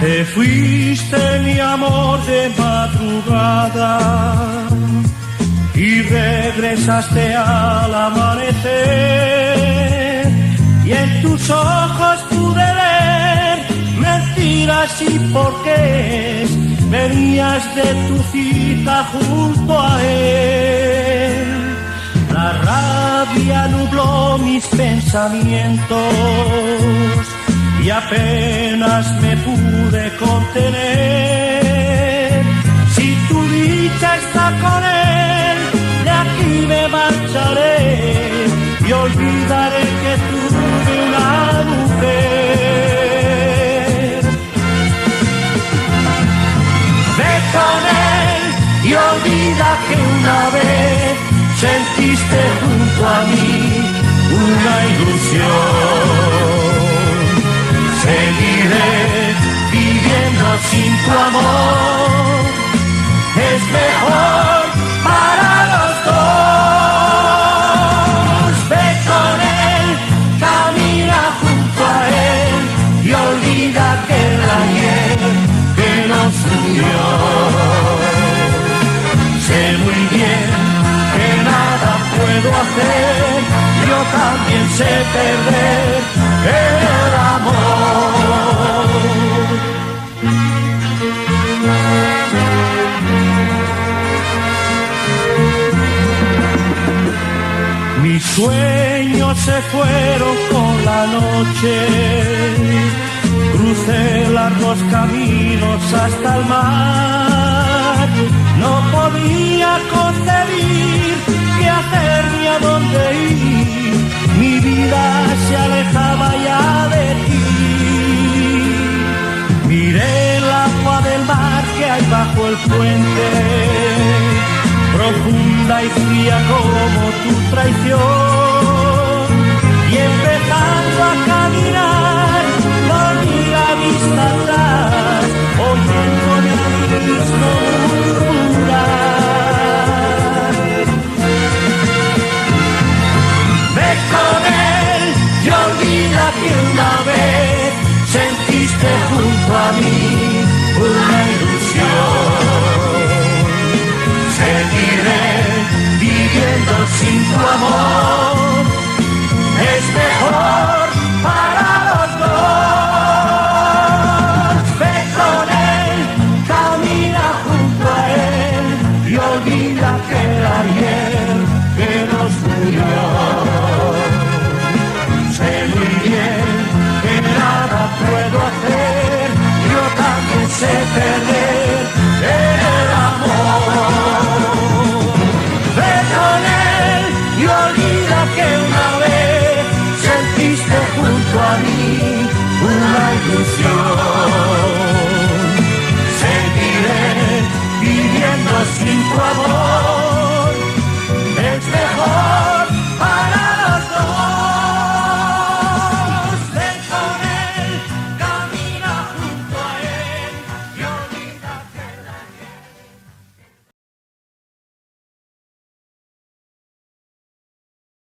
Te fuiste, mi amor, de madrugada y regresaste al amanecer, y en tus ojos pude leer mentiras y porqués. Venías de tu cita junto a él. La rabia nubló mis pensamientos y apenas me pude contener. Si tu dicha está con él, de aquí me marcharé y olvidaré que tuve una mujer. Ve con él y olvida que una vez sentiste junto a mí una ilusión. Seguiré viviendo sin tu amor, es mejor para los dos. Ve con él, camina junto a él y olvida que el ayer que nos unió. Sé muy bien que nada puedo hacer, yo también sé perder el amor. Mis sueños se fueron con la noche, crucé largos caminos hasta el mar. No podía concebir qué hacer ni a dónde ir, mi vida se alejaba ya de ti. Miré el agua del mar que hay bajo el puente, profunda y fría como tu traición, y empezando a caminar, volví la vista atrás, oyendo el mismo murmurar. Ve con él y olvida que una vez sentiste junto a mí una ilusión. Seguiré viviendo sin tu amor.